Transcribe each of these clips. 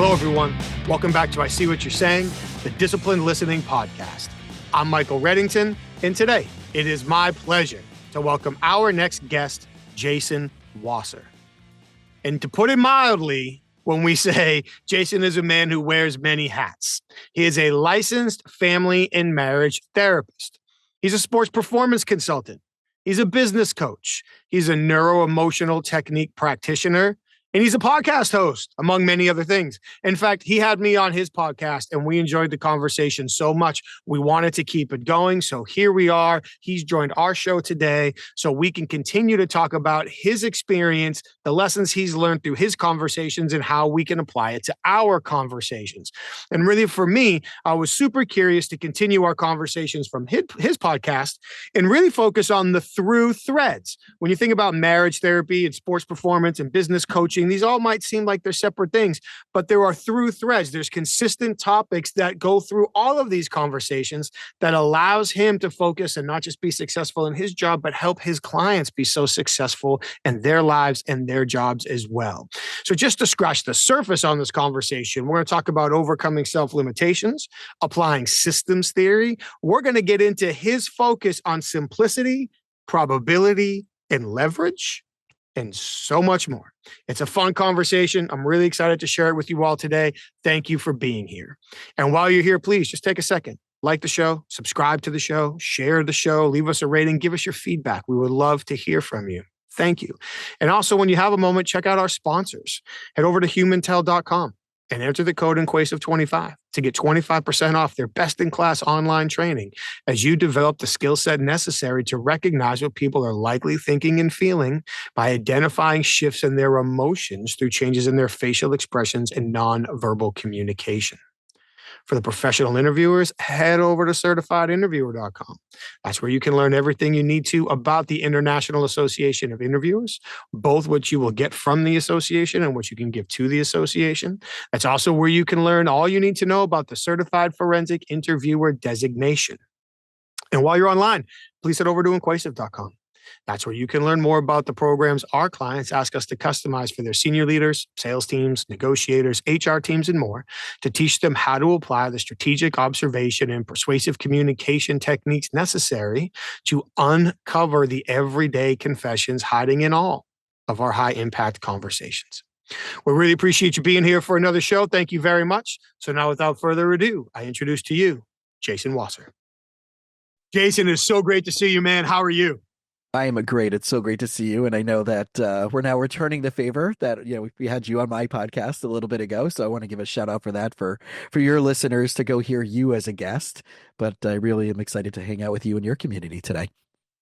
Hello, everyone. Welcome back to I See What You're Saying, the Disciplined Listening Podcast. I'm Michael Reddington, and today it is my pleasure to welcome our next guest, Jason Wasser. And to put it mildly, when we say Jason is a man who wears many hats, he is a licensed family and marriage therapist. He's a sports performance consultant. He's a business coach. He's a neuro-emotional technique practitioner. And he's a podcast host, among many other things. In fact, he had me on his podcast and we enjoyed the conversation so much, we wanted to keep it going. So here we are. He's joined our show today so we can continue to talk about his experience, the lessons he's learned through his conversations, and how we can apply it to our conversations. And really, for me, I was super curious to continue our conversations from his podcast and really focus on the through threads. When you think about marriage therapy and sports performance and business coaching, these all might seem like they're separate things, but there are through threads. There's consistent topics that go through all of these conversations that allows him to focus and not just be successful in his job, but help his clients be so successful in their lives and their jobs as well. So just to scratch the surface on this conversation, we're going to talk about overcoming self-limitations, applying systems theory. We're going to get into his focus on simplicity, probability, and leverage, and so much more. It's a fun conversation. I'm really excited to share it with you all today. Thank you for being here. And while you're here, please just take a second, like the show, subscribe to the show, share the show, leave us a rating, give us your feedback. We would love to hear from you. Thank you. And also, when you have a moment, check out our sponsors. Head over to humantel.com and enter the code INQUASIVE25 to get 25% off their best-in-class online training as you develop the skill set necessary to recognize what people are likely thinking and feeling by identifying shifts in their emotions through changes in their facial expressions and nonverbal communication. For the professional interviewers, head over to certifiedyinterviewer.com. That's where you can learn everything you need to about the International Association of Interviewers, both what you will get from the association and what you can give to the association. That's also where you can learn all you need to know about the Certified Forensic Interviewer designation. And while you're online, please head over to inquasive.com. That's where you can learn more about the programs our clients ask us to customize for their senior leaders, sales teams, negotiators, HR teams, and more to teach them how to apply the strategic observation and persuasive communication techniques necessary to uncover the everyday confessions hiding in all of our high-impact conversations. We really appreciate you being here for another show. Thank you very much. So now, without further ado, I introduce to you Jason Wasser. Jason, it's so great to see you, man. How are you? I am great. It's so great to see you. And I know that we're now returning the favor that, we had you on my podcast a little bit ago. So I want to give a shout out for that for your listeners to go hear you as a guest. But I really am excited to hang out with you and your community today.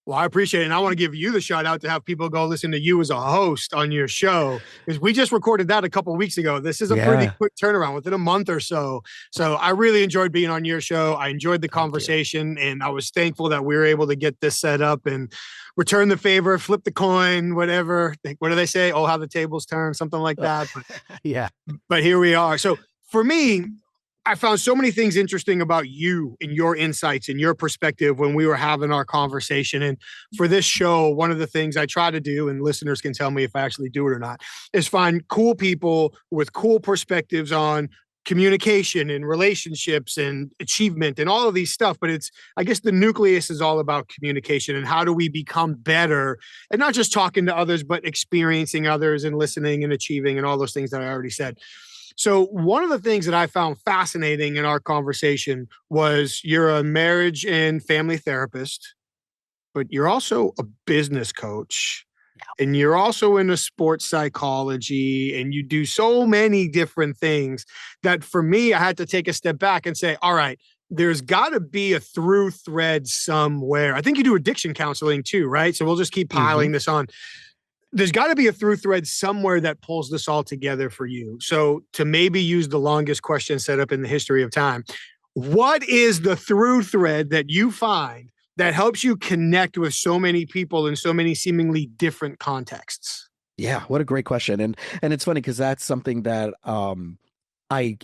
Well, I appreciate it. And I want to give you the shout out to have people go listen to you as a host on your show, because we just recorded that a couple of weeks ago. This is a pretty quick turnaround within a month or so. So I really enjoyed being on your show. I enjoyed the conversation, and I was thankful that we were able to get this set up and return the favor, flip the coin, whatever. What do they say? Oh, how the tables turn, something like that. But, But here we are. So for me, I found so many things interesting about you and your insights and your perspective when we were having our conversation. And for this show, one of the things I try to do, and listeners can tell me if I actually do it or not, is find cool people with cool perspectives on communication and relationships and achievement and all of these stuff. But I guess the nucleus is all about communication and how do we become better, and not just talking to others, but experiencing others and listening and achieving and all those things that I already said. So one of the things that I found fascinating in our conversation was you're a marriage and family therapist, but you're also a business coach, and you're also into sports psychology, and you do so many different things that for me, I had to take a step back and say, all right, there's got to be a through thread somewhere. I think you do addiction counseling too, right? So we'll just keep piling this on. There's got to be a through thread somewhere that pulls this all together for you. So to maybe use the longest question set up in the history of time, what is the through thread that you find that helps you connect with so many people in so many seemingly different contexts? Yeah, what a great question. And it's funny because that's something that I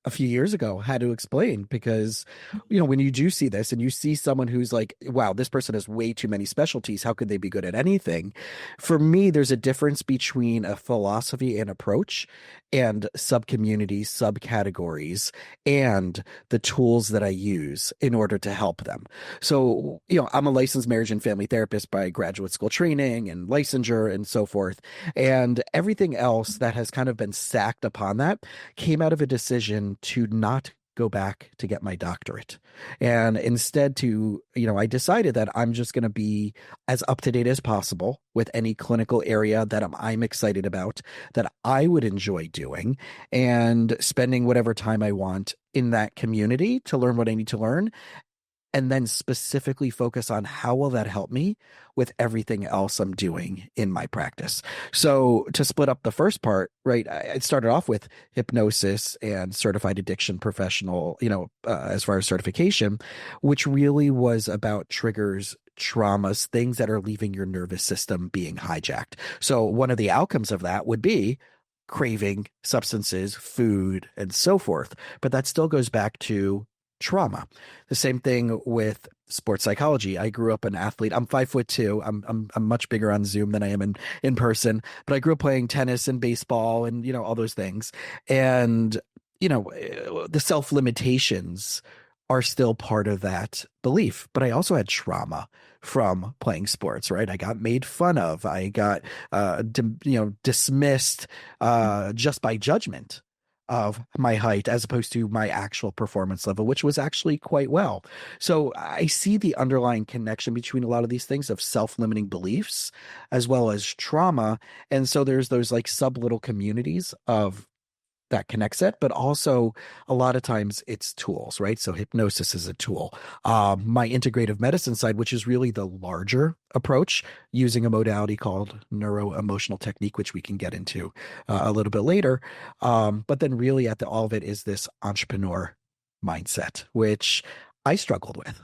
a few years ago had to explain because, you know, when you do see this and you see someone who's like, wow, this person has way too many specialties. How could they be good at anything? For me, there's a difference between a philosophy and approach and subcommunities, subcategories, and the tools that I use in order to help them. So, you know, I'm a licensed marriage and family therapist by graduate school training and licensure and so forth. And everything else that has kind of been stacked upon that came out of a decision to not go back to get my doctorate. And instead I decided that I'm just going to be as up to date as possible with any clinical area that I'm excited about, that I would enjoy doing, and spending whatever time I want in that community to learn what I need to learn, and then specifically focus on how will that help me with everything else I'm doing in my practice. So to split up the first part, right, I started off with hypnosis and certified addiction professional, as far as certification, which really was about triggers, traumas, things that are leaving your nervous system being hijacked. So one of the outcomes of that would be craving substances, food, and so forth. But that still goes back to trauma. The same thing with sports psychology. I grew up an athlete. I'm 5'2". I'm much bigger on Zoom than I am in person, but I grew up playing tennis and baseball and, all those things. And, the self-limitations are still part of that belief. But I also had trauma from playing sports, right? I got made fun of. I got, dismissed just by judgment of my height as opposed to my actual performance level, which was actually quite well. So I see the underlying connection between a lot of these things of self-limiting beliefs as well as trauma. And so there's those like sub little communities of that connects it, but also a lot of times it's tools, right? So hypnosis is a tool. My integrative medicine side, which is really the larger approach, using a modality called neuro-emotional technique, which we can get into a little bit later. But then really at the all of it is this entrepreneur mindset, which I struggled with.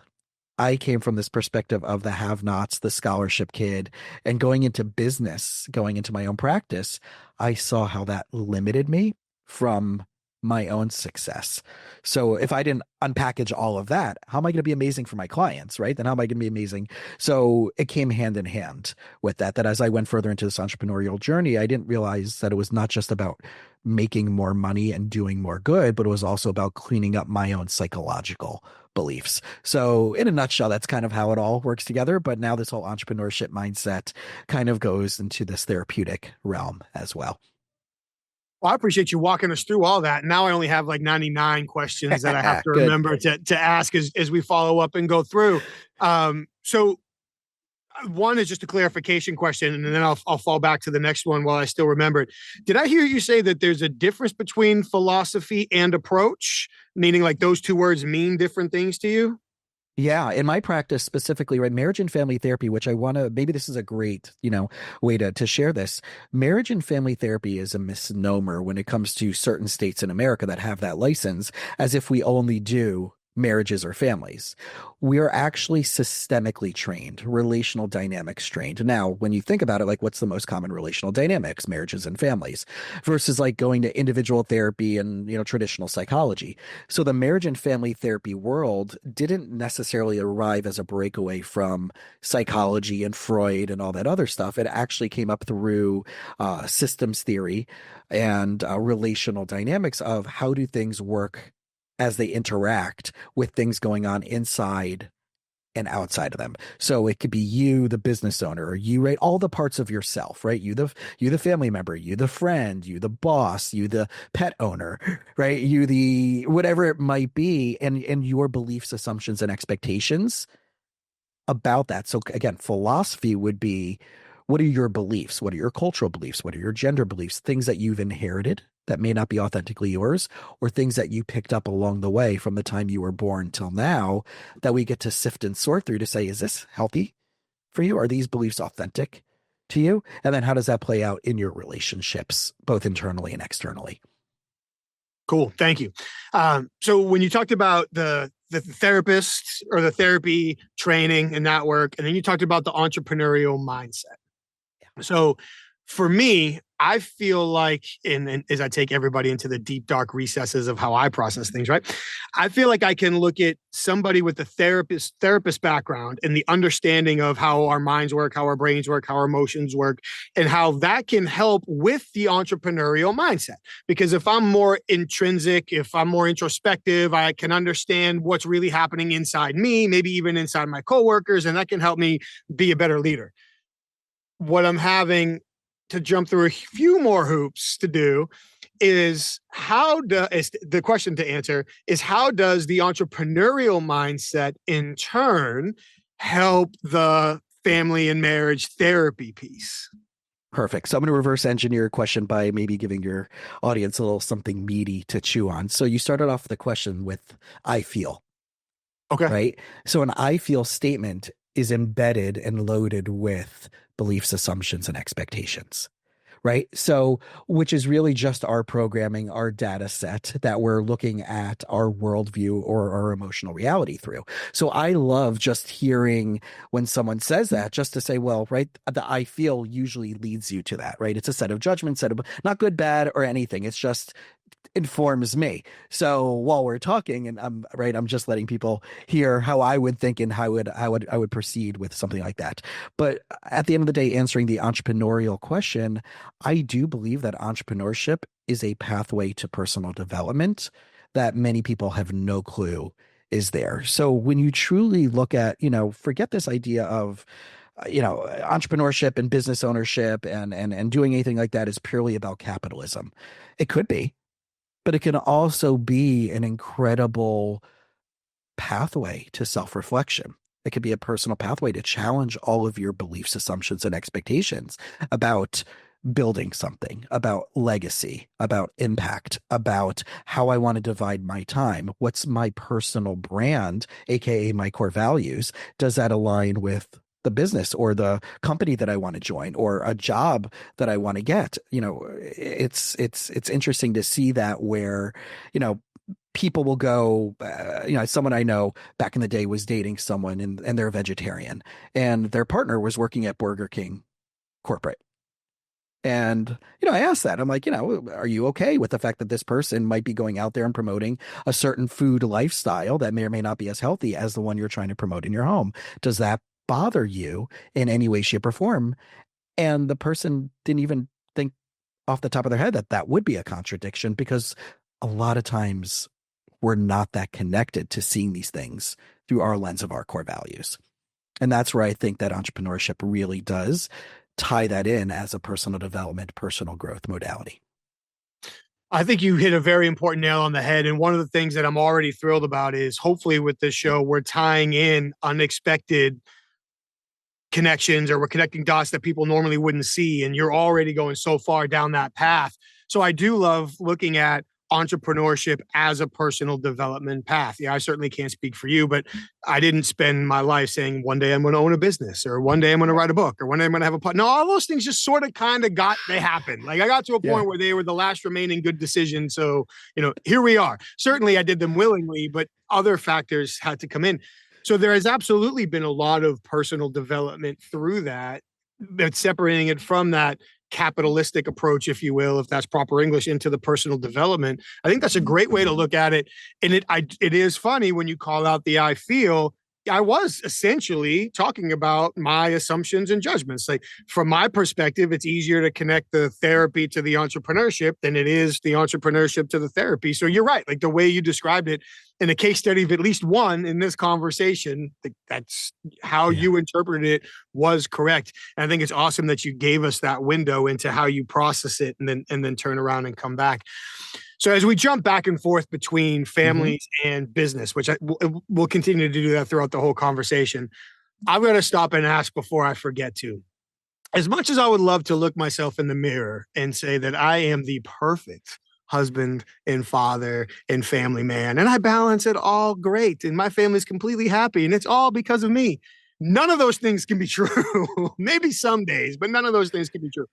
I came from this perspective of the have-nots, the scholarship kid, and going into business, going into my own practice, I saw how that limited me from my own success. So if I didn't unpackage all of that, how am I going to be amazing for my clients, right? Then how am I going to be amazing? So it came hand in hand with that as I went further into this entrepreneurial journey, I didn't realize that it was not just about making more money and doing more good, but it was also about cleaning up my own psychological beliefs. So in a nutshell, that's kind of how it all works together. But now this whole entrepreneurship mindset kind of goes into this therapeutic realm as well. Well, I appreciate you walking us through all that. Now I only have like 99 questions that I have to remember to ask as we follow up and go through. So one is just a clarification question, and then I'll fall back to the next one while I still remember it. Did I hear you say that there's a difference between philosophy and approach, meaning like those two words mean different things to you? Yeah, in my practice specifically, right, marriage and family therapy, which I want to, maybe this is a great, way to share this. Marriage and family therapy is a misnomer when it comes to certain states in America that have that license, as if we only do marriages or families. We are actually systemically trained, relational dynamics trained. Now, when you think about it, like what's the most common relational dynamics, marriages and families, versus like going to individual therapy and, traditional psychology. So the marriage and family therapy world didn't necessarily arrive as a breakaway from psychology and Freud and all that other stuff. It actually came up through systems theory and relational dynamics of how do things work as they interact with things going on inside and outside of them. So it could be you, the business owner, or you, right? All the parts of yourself, right? You, the family member, you, the friend, you, the boss, you, the pet owner, right? You, the, whatever it might be, and your beliefs, assumptions, and expectations about that. So again, philosophy would be, what are your beliefs? What are your cultural beliefs? What are your gender beliefs? Things that you've inherited that may not be authentically yours, or things that you picked up along the way from the time you were born till now that we get to sift and sort through to say, is this healthy for you? Are these beliefs authentic to you? And then how does that play out in your relationships, both internally and externally? Cool. Thank you. So when you talked about the therapist or the therapy training and that work, and then you talked about the entrepreneurial mindset. So For me, I feel like, and as I take everybody into the deep, dark recesses of how I process things, right? I feel like I can look at somebody with a therapist background and the understanding of how our minds work, how our brains work, how our emotions work, and how that can help with the entrepreneurial mindset. Because if I'm more intrinsic, if I'm more introspective, I can understand what's really happening inside me, maybe even inside my coworkers, and that can help me be a better leader. What I'm having to jump through a few more hoops to do is the question to answer is, how does the entrepreneurial mindset in turn help the family and marriage therapy piece? Perfect. So I'm going to reverse engineer a question by maybe giving your audience a little something meaty to chew on. So you started off the question with I feel, Okay. right? So an I feel statement is embedded and loaded with beliefs, assumptions, and expectations. Right. So, which is really just our programming, our data set that we're looking at our worldview or our emotional reality through. So I love just hearing when someone says that, just to say, well, right, the I feel usually leads you to that, right? It's a set of judgments, set of not good, bad, or anything. It's just informs me. So while we're talking, and I'm just letting people hear how I would think and how I would proceed with something like that. But at the end of the day, answering the entrepreneurial question, I do believe that entrepreneurship is a pathway to personal development that many people have no clue is there. So when you truly look at, forget this idea of entrepreneurship and business ownership and doing anything like that is purely about capitalism. It could be, but it can also be an incredible pathway to self-reflection. It could be a personal pathway to challenge all of your beliefs, assumptions, and expectations about building something, about legacy, about impact, about how I want to divide my time. What's my personal brand, aka my core values? Does that align with the business or the company that I want to join or a job that I want to get? It's interesting to see that where, people will go, someone I know back in the day was dating someone and they're a vegetarian and their partner was working at Burger King corporate. And, I asked that. I'm like, are you okay with the fact that this person might be going out there and promoting a certain food lifestyle that may or may not be as healthy as the one you're trying to promote in your home? Does that bother you in any way, shape, or form? And the person didn't even think off the top of their head that that would be a contradiction, because a lot of times we're not that connected to seeing these things through our lens of our core values. And that's where I think that entrepreneurship really does tie that in as a personal development, personal growth modality. I think you hit a very important nail on the head. And one of the things that I'm already thrilled about is, hopefully with this show, we're tying in unexpected connections, or we're connecting dots that people normally wouldn't see. And you're already going so far down that path. So I do love looking at entrepreneurship as a personal development path. Yeah, I certainly can't speak for you, but I didn't spend my life saying one day I'm going to own a business, or one day I'm going to write a book, or one day I'm going to have a pod. No, all those things just sort of they happened. Like I got to a point where they were the last remaining good decision. So, here we are. Certainly I did them willingly, but other factors had to come in. So there has absolutely been a lot of personal development through that, that's separating it from that capitalistic approach, if you will, if that's proper English, into the personal development. I think that's a great way to look at it. And it is funny when you call out the I feel. I was essentially talking about my assumptions and judgments. Like from my perspective, it's easier to connect the therapy to the entrepreneurship than it is the entrepreneurship to the therapy. So you're right. Like the way you described it in a case study of at least one in this conversation, that's how you interpreted it was correct. And I think it's awesome that you gave us that window into how you process it and then turn around and come back. So as we jump back and forth between families and business, which we'll continue to do that throughout the whole conversation, I'm going to stop and ask before I forget to. As much as I would love to look myself in the mirror and say that I am the perfect husband and father and family man, and I balance it all great, and my family's completely happy, and it's all because of me, none of those things can be true. Maybe some days, but none of those things can be true.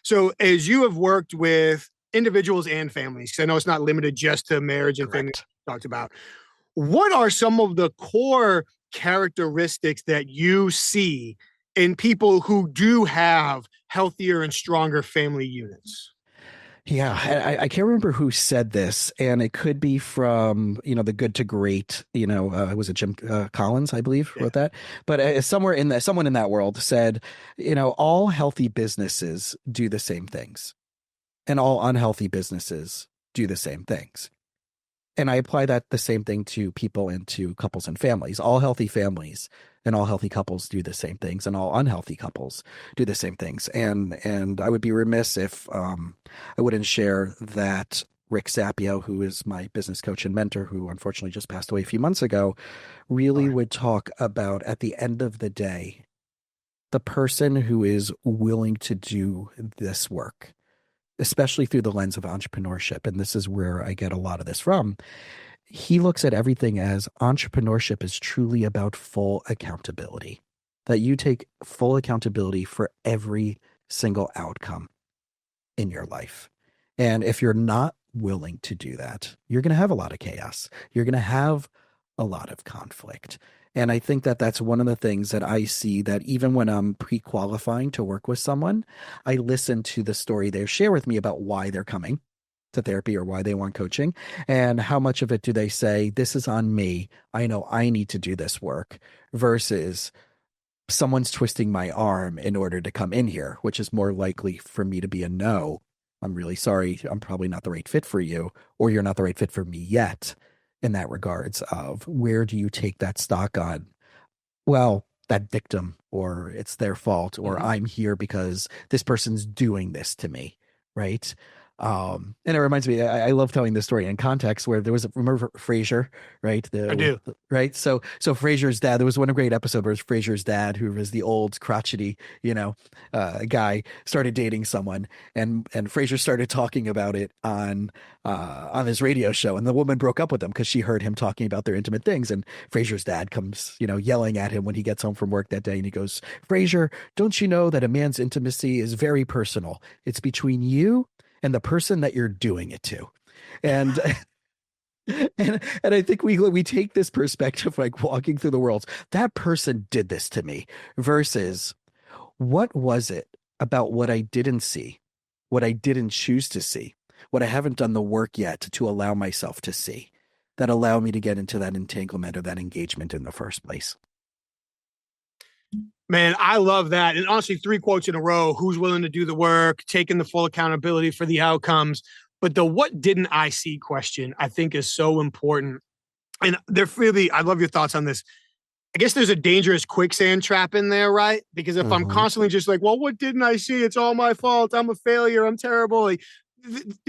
So as you have worked with individuals and families, because I know it's not limited just to marriage and family talked about, what are some of the core characteristics that you see in people who do have healthier and stronger family units? Yeah, I can't remember who said this, and it could be from, the Good to Great, was it Jim Collins, I believe, Yeah. wrote that. But someone in that world said, all healthy businesses do the same things, and all unhealthy businesses do the same things. And I apply that the same thing to people and to couples and families. All healthy families and all healthy couples do the same things, and all unhealthy couples do the same things. And I would be remiss if I wouldn't share that Rick Sapio, who is my business coach and mentor, who unfortunately just passed away a few months ago, really would talk about, at the end of the day, the person who is willing to do this work, especially through the lens of entrepreneurship. And this is where I get a lot of this from. He looks at everything as entrepreneurship is truly about full accountability, that you take full accountability for every single outcome in your life. And if you're not willing to do that, you're going to have a lot of chaos. You're going to have a lot of conflict. And I think that that's one of the things that I see, that even when I'm pre-qualifying to work with someone, I listen to the story they share with me about why they're coming to therapy or why they want coaching, and how much of it do they say, this is on me, I know I need to do this work, versus someone's twisting my arm in order to come in here, which is more likely for me to be a no. I'm really sorry, I'm probably not the right fit for you, or you're not the right fit for me yet. In that regards of, where do you take that stock on, well, that victim, or it's their fault, or I'm here because this person's doing this to me, right? And it reminds me, I love telling this story in context, where there was remember Frasier, right? I do. Right. So Frasier's dad, there was one great episode where Frasier's dad, who was the old crotchety, guy, started dating someone, and Frasier started talking about it on his radio show, and the woman broke up with him because she heard him talking about their intimate things. And Frasier's dad comes, yelling at him when he gets home from work that day, and he goes, "Frasier, don't you know that a man's intimacy is very personal? It's between you and the person that you're doing it to." And and I think we take this perspective, like walking through the world, that person did this to me, versus what was it about what I didn't see, what I didn't choose to see, what I haven't done the work yet to allow myself to see, that allow me to get into that entanglement or that engagement in the first place. Man, I love that. And honestly, 3 quotes in a row: who's willing to do the work, taking the full accountability for the outcomes. But the what didn't I see question, I think, is so important. And I love your thoughts on this. I guess there's a dangerous quicksand trap in there, right? Because if I'm constantly just like, well, what didn't I see? It's all my fault. I'm a failure. I'm terrible. Like,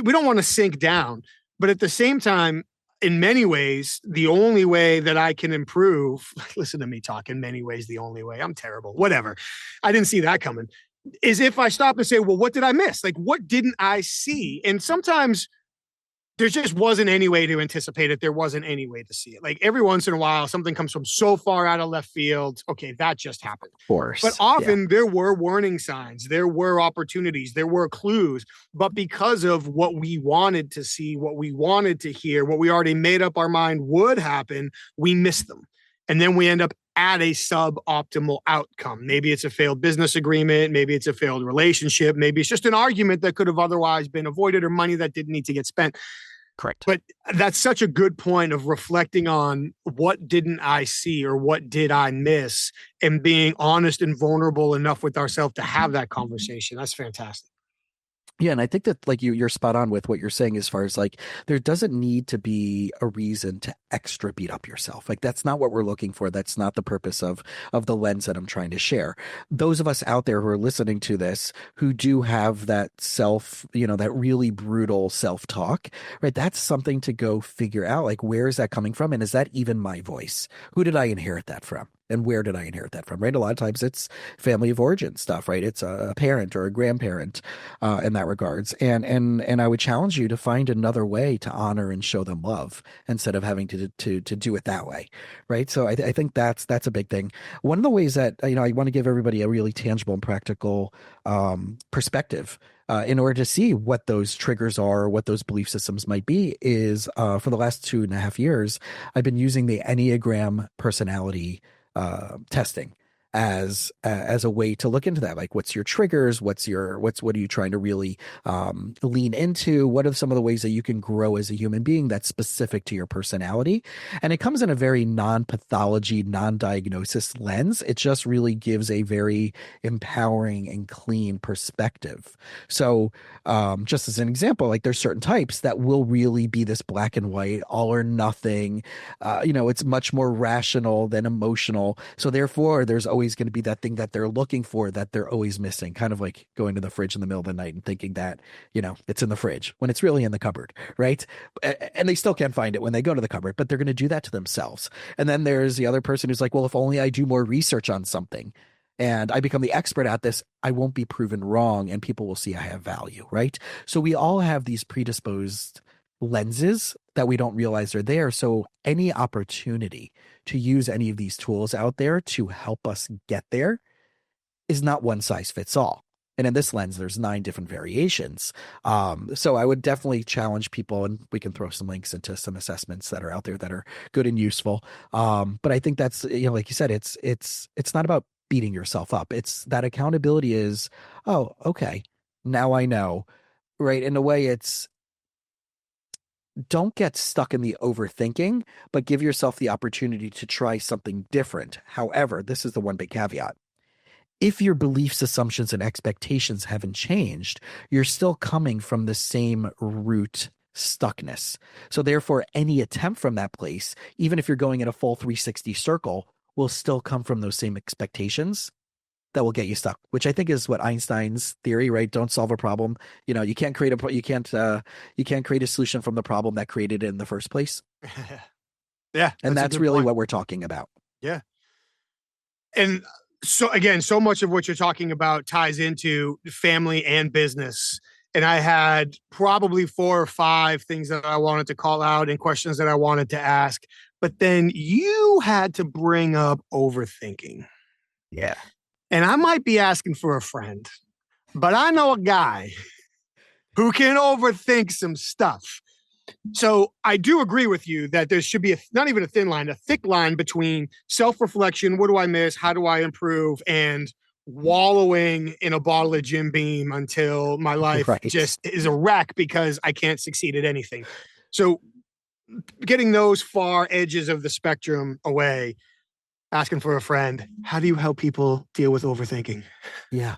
we don't want to sink down. But at the same time, in many ways, the only way that I can improve, listen to me talk, in many ways, the only way, I'm terrible, whatever, I didn't see that coming, is if I stop and say, well, what did I miss? Like, what didn't I see? And sometimes there just wasn't any way to anticipate it. There wasn't any way to see it. Like, every once in a while, something comes from so far out of left field. Okay, that just happened. Of course. But often there were warning signs, there were opportunities, there were clues. But because of what we wanted to see, what we wanted to hear, what we already made up our mind would happen, we missed them. And then we end up at a suboptimal outcome. Maybe it's a failed business agreement. Maybe it's a failed relationship. Maybe it's just an argument that could have otherwise been avoided, or money that didn't need to get spent. Correct. But that's such a good point of reflecting on what didn't I see, or what did I miss, and being honest and vulnerable enough with ourselves to have that conversation. That's fantastic. Yeah, and I think that, like, you're spot on with what you're saying, as far as, like, there doesn't need to be a reason to extra beat up yourself. Like, that's not what we're looking for. That's not the purpose of the lens that I'm trying to share. Those of us out there who are listening to this, who do have that that really brutal self-talk, right? That's something to go figure out. Like, where is that coming from? And is that even my voice? Who did I inherit that from? And where did I inherit that from, right? A lot of times it's family of origin stuff, right? It's a parent or a grandparent in that regards. And I would challenge you to find another way to honor and show them love, instead of having to do it that way, right? So I think that's a big thing. One of the ways that, I want to give everybody a really tangible and practical perspective in order to see what those triggers are, what those belief systems might be, is for the last 2.5 years, I've been using the Enneagram personality testing as a way to look into that. Like, what's your triggers? What are you trying to really lean into? What are some of the ways that you can grow as a human being that's specific to your personality? And it comes in a very non-pathology, non-diagnosis lens. It just really gives a very empowering and clean perspective. So just as an example, like there's certain types that will really be this black and white, all or nothing. It's much more rational than emotional. So therefore, there's always going to be that thing that they're looking for that they're always missing, kind of like going to the fridge in the middle of the night and thinking that, it's in the fridge when it's really in the cupboard, right? And they still can't find it when they go to the cupboard, but they're going to do that to themselves. And then there's the other person who's like, well, if only I do more research on something and I become the expert at this, I won't be proven wrong and people will see I have value, right? So we all have these predisposed lenses that we don't realize are there. So any opportunity to use any of these tools out there to help us get there is not one size fits all. And in this lens, there's 9 different variations. So I would definitely challenge people, and we can throw some links into some assessments that are out there that are good and useful. But I think that's, like you said, it's not about beating yourself up. It's that accountability is, oh, okay, now I know, right? In a way, it's don't get stuck in the overthinking, but give yourself the opportunity to try something different. However, this is the one big caveat. If your beliefs, assumptions, and expectations haven't changed, you're still coming from the same root stuckness. So therefore, any attempt from that place, even if you're going in a full 360 circle, will still come from those same expectations that will get you stuck, which I think is what Einstein's theory, right? Don't solve a problem. You can't create you can't create a solution from the problem that created it in the first place. Yeah. And that's really what we're talking about. Yeah. And so again, so much of what you're talking about ties into family and business. And I had probably 4 or 5 things that I wanted to call out and questions that I wanted to ask. But then you had to bring up overthinking. Yeah. And I might be asking for a friend, but I know a guy who can overthink some stuff. So I do agree with you that there should be not even a thin line, a thick line between self-reflection, what do I miss, how do I improve, and wallowing in a bottle of Jim Beam until my life just is a wreck because I can't succeed at anything. So getting those far edges of the spectrum away, asking for a friend, how do you help people deal with overthinking? Yeah.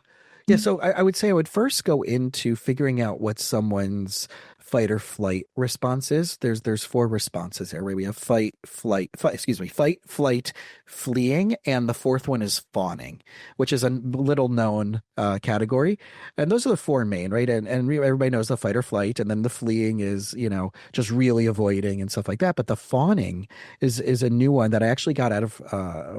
So I would say I would first go into figuring out what someone's fight or flight response is. There's 4 responses there, right? We have fight, flight, fleeing, and the 4th one is fawning, which is a little known category. And those are the 4 main, right? And everybody knows the fight or flight, and then the fleeing is, just really avoiding and stuff like that. But the fawning is a new one that I actually got out of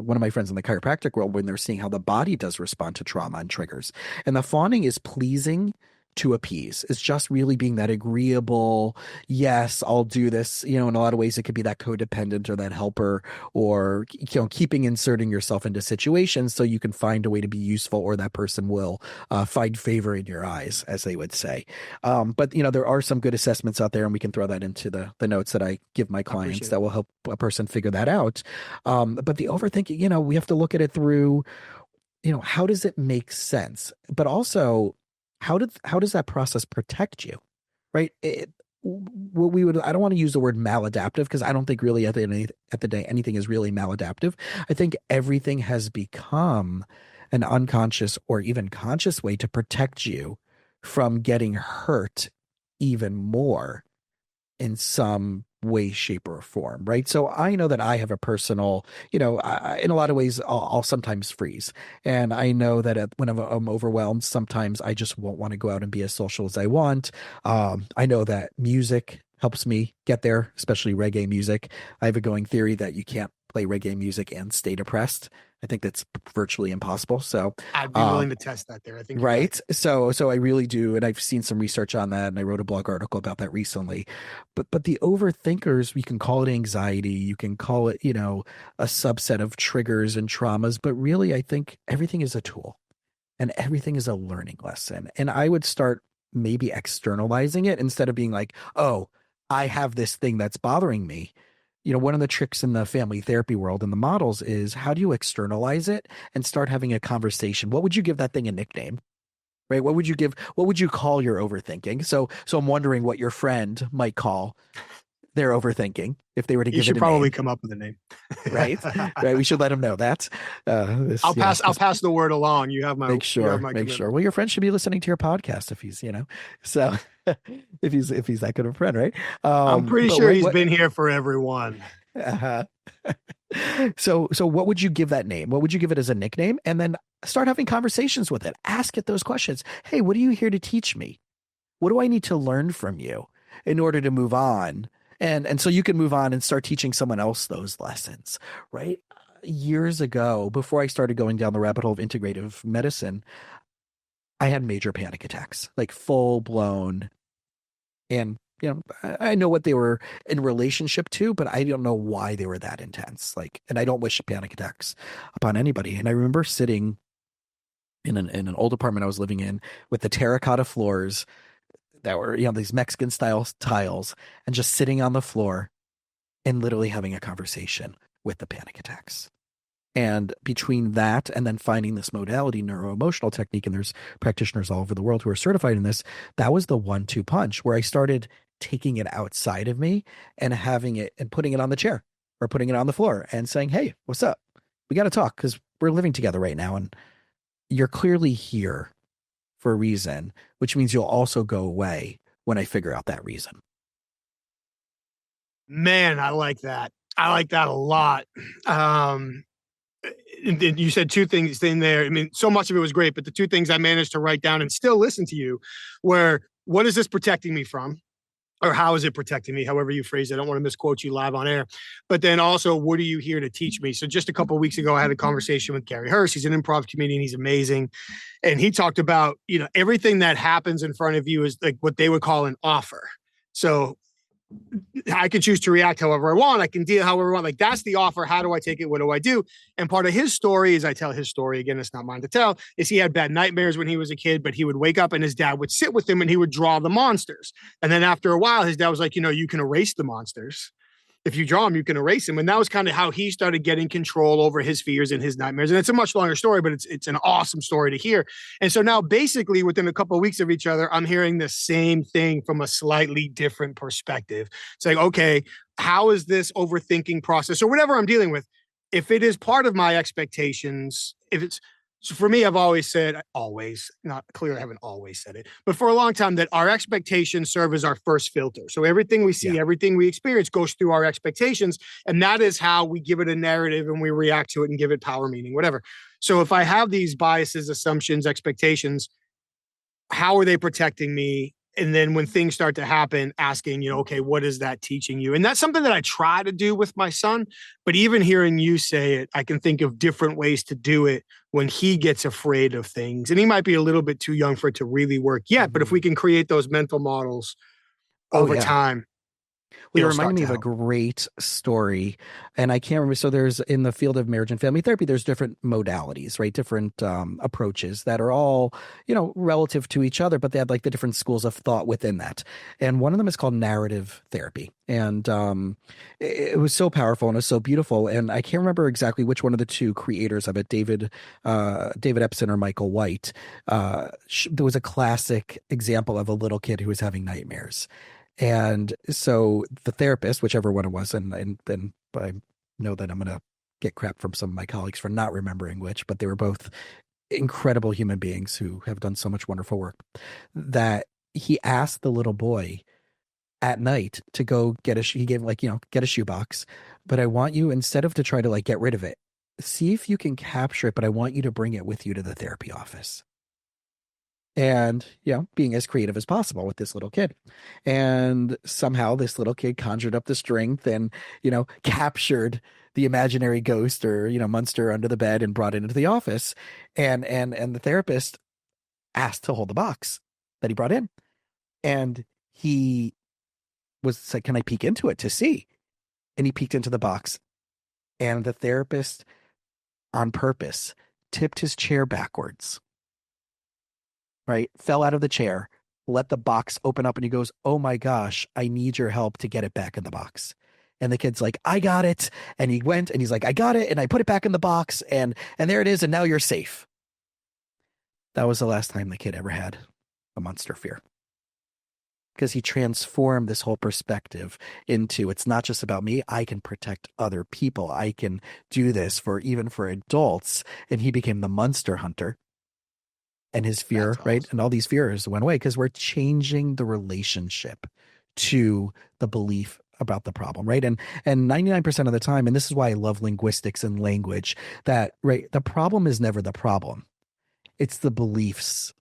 one of my friends in the chiropractic world when they're seeing how the body does respond to trauma and triggers. And the fawning is pleasing to appease. It's just really being that agreeable, yes, I'll do this. In a lot of ways, it could be that codependent or that helper, or, keeping inserting yourself into situations so you can find a way to be useful, or that person will find favor in your eyes, as they would say. But, there are some good assessments out there, and we can throw that into the notes that I give my clients that will help a person figure that out. But the overthinking, we have to look at it through, how does it make sense? But also, how does that process protect you, right? What we would, I don't want to use the word maladaptive, because I don't think really at the end of the day anything is really maladaptive. I think everything has become an unconscious or even conscious way to protect you from getting hurt even more in some way, shape, or form, right? So I know that I have a personal, in a lot of ways, I'll sometimes freeze. And I know that when I'm overwhelmed, sometimes I just won't want to go out and be as social as I want. I know that music helps me get there, especially reggae music. I have a going theory that you can't play reggae music and stay depressed. I think that's virtually impossible. So I'd be willing to test that there. I think right. So I really do, and I've seen some research on that, and I wrote a blog article about that recently. But the overthinkers, we can call it anxiety, you can call it, a subset of triggers and traumas, but really I think everything is a tool and everything is a learning lesson. And I would start maybe externalizing it instead of being like, oh, I have this thing that's bothering me. one of the tricks in the family therapy world and the models is how do you externalize it and start having a conversation? What would you give that thing a nickname? Right? What would you call your overthinking? So I'm wondering what your friend might call their overthinking if they were to You give it should a probably name, come up with a name. right? Right. We should let them know that. I'll pass the word along. You have my make sure. commitment. Well, your friend should be listening to your podcast if he's, so if he's that good of a friend, right? I'm pretty But sure right, he's been here for everyone. uh So what would you give that name? What would you give it as a nickname? And then start having conversations with it. Ask it those questions. Hey, what are you here to teach me? What do I need to learn from you in order to move on? And so you can move on and start teaching someone else those lessons, right? Years ago, before I started going down the rabbit hole of integrative medicine, I had major panic attacks, like full blown. And, I know what they were in relationship to, but I don't know why they were that intense. Like, and I don't wish panic attacks upon anybody. And I remember sitting in an old apartment I was living in with the terracotta floors that were, these Mexican style tiles, and just sitting on the floor and literally having a conversation with the panic attacks. And between that and then finding this modality, neuroemotional technique, and there's practitioners all over the world who are certified in this, that was the 1-2 punch where I started taking it outside of me and having it and putting it on the chair or putting it on the floor and saying, hey, what's up? We got to talk because we're living together right now. And you're clearly here for a reason, which means you'll also go away when I figure out that reason. Man, I like that. I like that a lot. And you said two things in there. I mean, so much of it was great, but the two things I managed to write down and still listen to you were, what is this protecting me from? Or how is it protecting me? However you phrase it. I don't want to misquote you live on air. But then also, what are you here to teach me? So just a couple of weeks ago, I had a conversation with Gary Hurst. He's an improv comedian. He's amazing. And he talked about, everything that happens in front of you is like what they would call an offer. So I can choose to react however I want. I can deal however I want. Like, that's the offer. How do I take it? What do I do? And part of his story is, I tell his story again, it's not mine to tell, is he had bad nightmares when he was a kid, but he would wake up and his dad would sit with him and he would draw the monsters. And then after a while, his dad was like, you can erase the monsters. If you draw them, you can erase them. And that was kind of how he started getting control over his fears and his nightmares. And it's a much longer story, but it's an awesome story to hear. And so now basically within a couple of weeks of each other, I'm hearing the same thing from a slightly different perspective. It's like, okay, how is this overthinking process or whatever I'm dealing with? If it is part of my expectations, so for me, I've always said, not clearly I haven't always said it, but for a long time that our expectations serve as our first filter. So everything we see, everything we experience goes through our expectations. And that is how we give it a narrative and we react to it and give it power, meaning, whatever. So if I have these biases, assumptions, expectations, how are they protecting me? And then when things start to happen, asking, okay, what is that teaching you? And that's something that I try to do with my son. But even hearing you say it, I can think of different ways to do it when he gets afraid of things. And he might be a little bit too young for it to really work yet. But if we can create those mental models over time. Well, it reminded me of a great story, and I can't remember. So there's, in the field of marriage and family therapy, there's different modalities, right? Different approaches that are all, relative to each other, but they have like the different schools of thought within that. And one of them is called narrative therapy. And it was so powerful and it was so beautiful. And I can't remember exactly which one of the two creators of it, David Epstein or Michael White. There was a classic example of a little kid who was having nightmares. And so the therapist, whichever one it was, and then I know that I'm going to get crap from some of my colleagues for not remembering which, but they were both incredible human beings who have done so much wonderful work, that he asked the little boy at night to go get he gave get a shoebox, but I want you, instead of to try to get rid of it, see if you can capture it, but I want you to bring it with you to the therapy office. And, being as creative as possible with this little kid. And somehow this little kid conjured up the strength and, captured the imaginary ghost or, monster under the bed and brought it into the office. And the therapist asked to hold the box that he brought in. And he was like, can I peek into it to see? And he peeked into the box. And the therapist, on purpose, tipped his chair backwards. Right? Fell out of the chair, let the box open up, and he goes, oh my gosh, I need your help to get it back in the box. And the kid's like, I got it. And he went and he's like, I got it. And I put it back in the box and there it is. And now you're safe. That was the last time the kid ever had a monster fear. Because he transformed this whole perspective into, it's not just about me. I can protect other people. I can do this even for adults. And he became the monster hunter. And his fear, That's right? awesome. And all these fears went away because we're changing the relationship to the belief about the problem, right? And 99% of the time, and this is why I love linguistics and language, that right, the problem is never the problem. It's the beliefs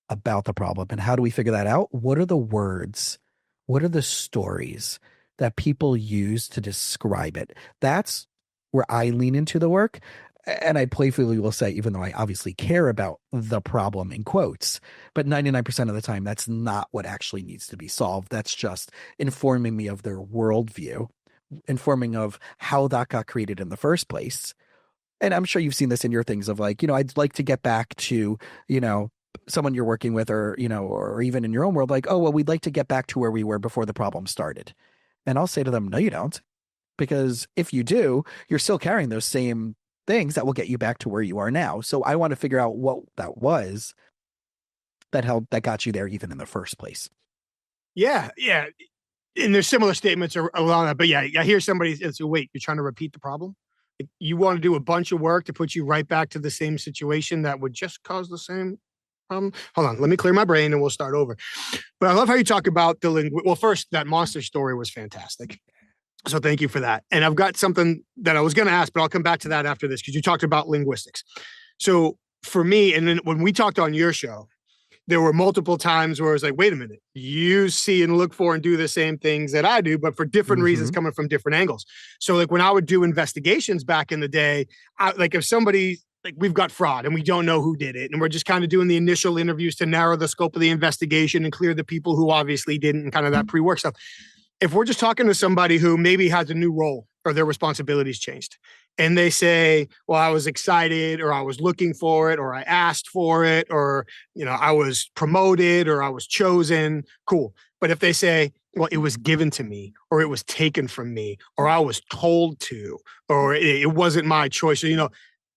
about the problem. And how do we figure that out? What are the words? What are the stories that people use to describe it? That's where I lean into the work. And I playfully will say, even though I obviously care about the problem in quotes, but 99% of the time, that's not what actually needs to be solved. That's just informing me of their worldview, informing of how that got created in the first place. And I'm sure you've seen this in your things of like, I'd like to get back to, someone you're working with or even in your own world, like, oh, well, we'd like to get back to where we were before the problem started. And I'll say to them, no, you don't. Because if you do, you're still carrying those same things that will get you back to where you are now. So I want to figure out what that was that got you there even in the first place. Yeah. Yeah. And there's similar statements along that, but yeah, I hear somebody say, wait, you're trying to repeat the problem? You want to do a bunch of work to put you right back to the same situation that would just cause the same problem? Hold on, let me clear my brain and we'll start over. But I love how you talk about well, first, that monster story was fantastic. So thank you for that. And I've got something that I was going to ask, but I'll come back to that after this because you talked about linguistics. So for me, and then when we talked on your show, there were multiple times where I was like, wait a minute, you see and look for and do the same things that I do, but for different reasons coming from different angles. So like when I would do investigations back in the day, like if somebody, like we've got fraud and we don't know who did it, and we're just kind of doing the initial interviews to narrow the scope of the investigation and clear the people who obviously didn't and kind of that pre-work stuff. If we're just talking to somebody who maybe has a new role or their responsibilities changed and they say, well, I was excited or I was looking for it or I asked for it or, I was promoted or I was chosen, cool. But if they say, well, it was given to me or it was taken from me or I was told to, or it wasn't my choice, or,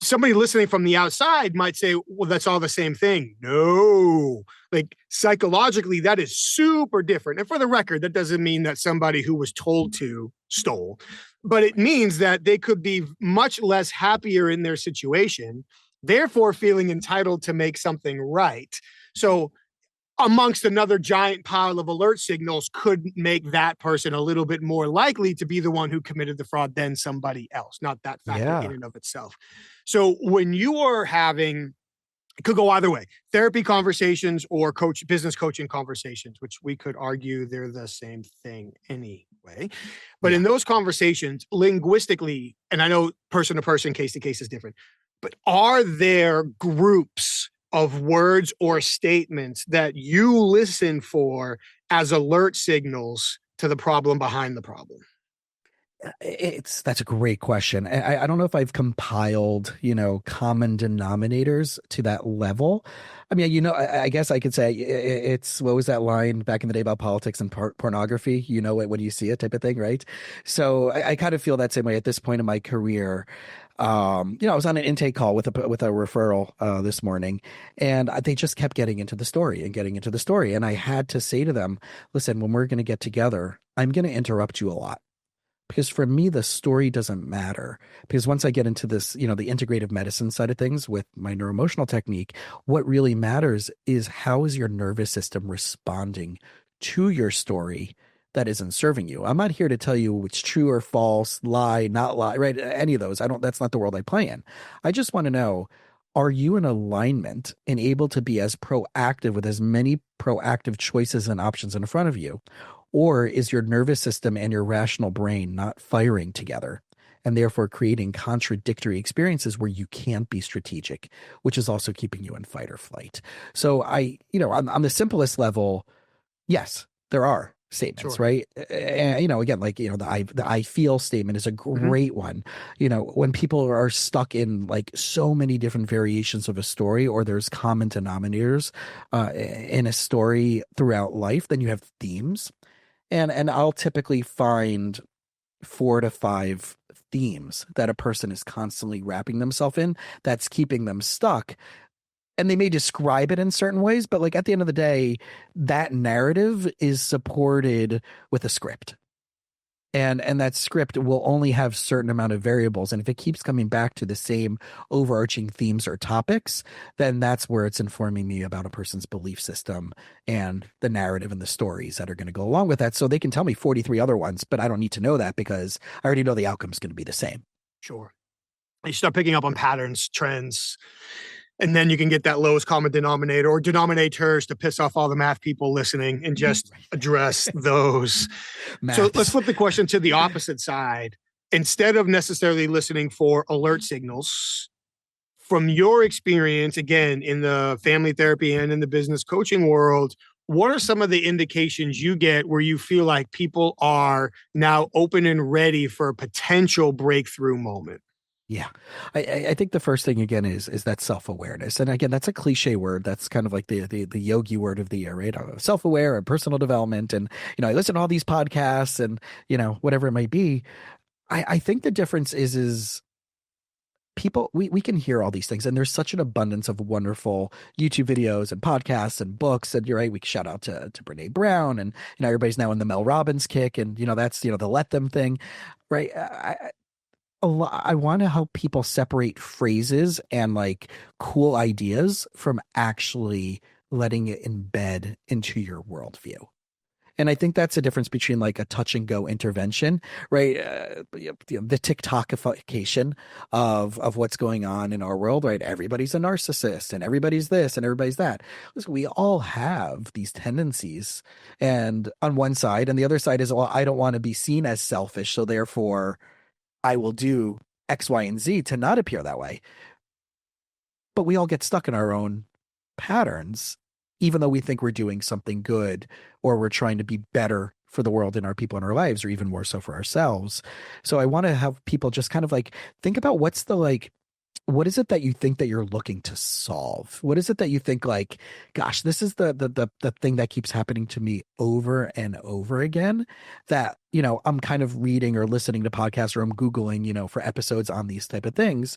somebody listening from the outside might say, well, that's all the same thing. No, like psychologically, that is super different. And for the record, that doesn't mean that somebody who was told to stole, but it means that they could be much less happier in their situation, therefore feeling entitled to make something right. So amongst another giant pile of alert signals could make that person a little bit more likely to be the one who committed the fraud than somebody else, not that factor in and of itself. So when you are having, it could go either way, therapy conversations or business coaching conversations, which we could argue they're the same thing anyway. But in those conversations, linguistically, and I know person to person, case to case is different, but are there groups of words or statements that you listen for as alert signals to the problem behind the problem? That's a great question. I don't know if I've compiled, common denominators to that level. I mean, I guess I could say it's, what was that line back in the day about politics and pornography? You know it when you see it type of thing, right? So I kind of feel that same way at this point in my career. I was on an intake call with a referral this morning, and they just kept getting into the story. And I had to say to them, listen, when we're going to get together, I'm going to interrupt you a lot. Because for me, the story doesn't matter. Because once I get into this, the integrative medicine side of things with my neuroemotional technique, what really matters is how is your nervous system responding to your story that isn't serving you. I'm not here to tell you it's true or false, lie, not lie, right? Any of those. That's not the world I play in. I just want to know, are you in alignment and able to be as proactive with as many proactive choices and options in front of you? Or is your nervous system and your rational brain not firing together and therefore creating contradictory experiences where you can't be strategic, which is also keeping you in fight or flight? So on the simplest level, yes, there are statements, right? And, again, like, the I feel statement is a great one. When people are stuck in like so many different variations of a story, or there's common denominators in a story throughout life, then you have themes. And I'll typically find 4 to 5 themes that a person is constantly wrapping themselves in that's keeping them stuck. And they may describe it in certain ways, but like at the end of the day, that narrative is supported with a script. And that script will only have certain amount of variables. And if it keeps coming back to the same overarching themes or topics, then that's where it's informing me about a person's belief system and the narrative and the stories that are going to go along with that. So they can tell me 43 other ones, but I don't need to know that because I already know the outcome is going to be the same. Sure. You start picking up on patterns, trends, and then you can get that lowest common denominator or denominators to piss off all the math people listening and just address those. So let's flip the question to the opposite side. Instead of necessarily listening for alert signals, from your experience, again, in the family therapy and in the business coaching world, what are some of the indications you get where you feel like people are now open and ready for a potential breakthrough moment? Yeah. I think the first thing again is that self-awareness. And again, that's a cliche word. That's kind of like the yogi word of the year, right? Self-aware and personal development. And, I listen to all these podcasts and, whatever it might be. I think the difference is people, we can hear all these things and there's such an abundance of wonderful YouTube videos and podcasts and books. And you're right. We shout out to Brene Brown and, everybody's now in the Mel Robbins kick and, that's, the let them thing, right? I want to help people separate phrases and like cool ideas from actually letting it embed into your worldview. And I think that's a difference between like a touch and go intervention, right? The TikTokification of what's going on in our world, right? Everybody's a narcissist and everybody's this and everybody's that. Listen, we all have these tendencies, and on one side, and the other side is, well, I don't want to be seen as selfish, so therefore I will do X, Y, and Z to not appear that way. But we all get stuck in our own patterns, even though we think we're doing something good or we're trying to be better for the world and our people in our lives, or even more so for ourselves. So I want to have people just kind of like think about what is it that you think that you're looking to solve? What is it that you think like, gosh, this is the thing that keeps happening to me over and over again, that, I'm kind of reading or listening to podcasts or I'm Googling, for episodes on these type of things.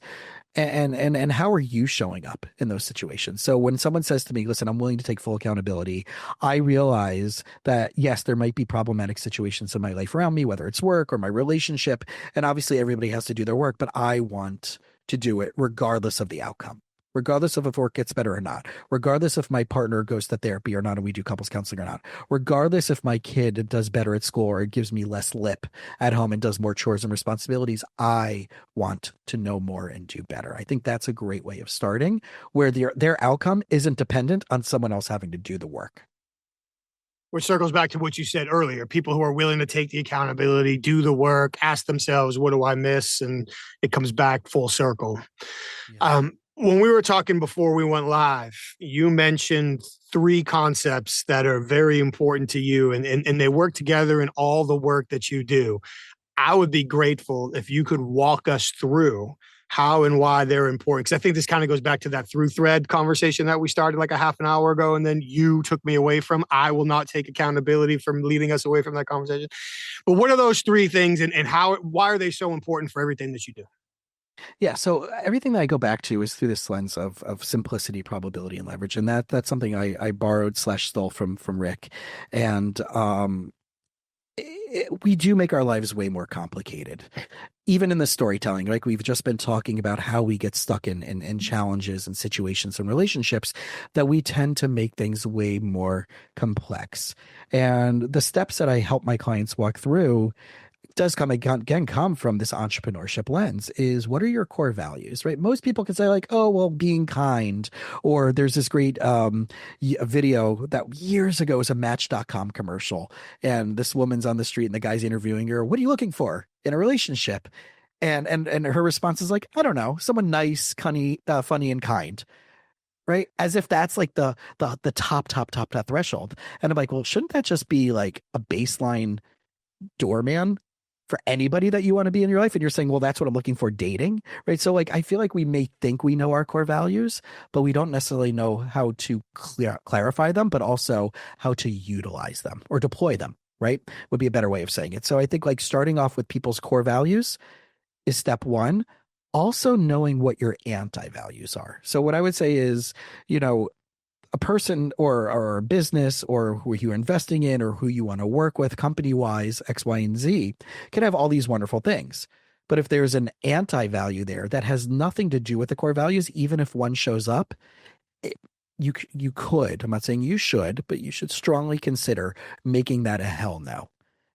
And how are you showing up in those situations? So when someone says to me, listen, I'm willing to take full accountability, I realize that yes, there might be problematic situations in my life around me, whether it's work or my relationship. And obviously everybody has to do their work, but I want to do it regardless of the outcome, regardless of if work gets better or not, regardless if my partner goes to therapy or not, and we do couples counseling or not, regardless if my kid does better at school or gives me less lip at home and does more chores and responsibilities. I want to know more and do better. I think that's a great way of starting, where their outcome isn't dependent on someone else having to do the work. Which circles back to what you said earlier, people who are willing to take the accountability, do the work, ask themselves, what do I miss? And it comes back full circle. Yeah. When we were talking before we went live, you mentioned 3 concepts that are very important to you, and they work together in all the work that you do. I would be grateful if you could walk us through how and why they're important. Because I think this kind of goes back to that through thread conversation that we started like a half an hour ago, and then you took me away from. I will not take accountability from leading us away from that conversation. But what are those 3 things, and why are they so important for everything that you do? Yeah. So everything that I go back to is through this lens of simplicity, probability, and leverage. And that's something I borrowed / stole from Rick. And we do make our lives way more complicated, even in the storytelling. Like we've just been talking about how we get stuck in challenges and situations and relationships, that we tend to make things way more complex. And the steps that I help my clients walk through does come from this entrepreneurship lens. Is, what are your core values, right? Most people can say like, oh, well, being kind, or there's this great video that years ago was a Match.com commercial, and this woman's on the street and the guy's interviewing her. What are you looking for in a relationship? And her response is like, I don't know, someone nice, funny, and kind. Right? As if that's like the top threshold. And I'm like, well, shouldn't that just be like a baseline doorman for anybody that you want to be in your life? And you're saying, well, that's what I'm looking for dating, right? So like, I feel like we may think we know our core values, but we don't necessarily know how to clarify them, but also how to utilize them or deploy them right? Would be a better way of saying it. So I think like starting off with people's core values is step one. Also knowing what your anti-values are. So what I would say is, you know, a person or a business or who you're investing in or who you want to work with company wise, X, Y, and Z can have all these wonderful things. But if there's an anti-value there that has nothing to do with the core values, even if one shows up, it, you could, I'm not saying you should, but you should strongly consider making that a hell no.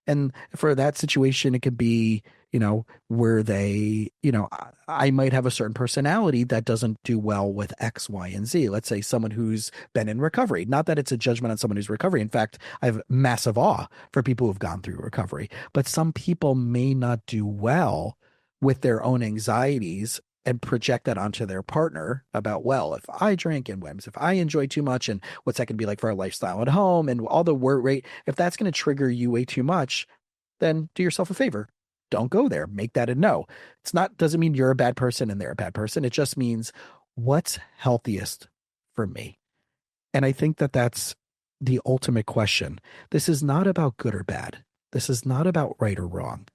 And for that situation, it could be, you know, where they, you know, I might have a certain personality that doesn't do well with X, Y, and Z. Let's say someone who's been in recovery. Not that it's a judgment on someone who's recovery. In fact, I have massive awe for people who've gone through recovery. But some people may not do well with their own anxieties and project that onto their partner about, well, if I drink and if I enjoy too much and what's that going to be like for our lifestyle at home and all the work rate, if that's going to trigger you way too much, then do yourself a favor. Don't go there. Make that a no. Doesn't mean you're a bad person and they're a bad person. It just means what's healthiest for me. And I think that that's the ultimate question. This is not about good or bad. This is not about right or wrong.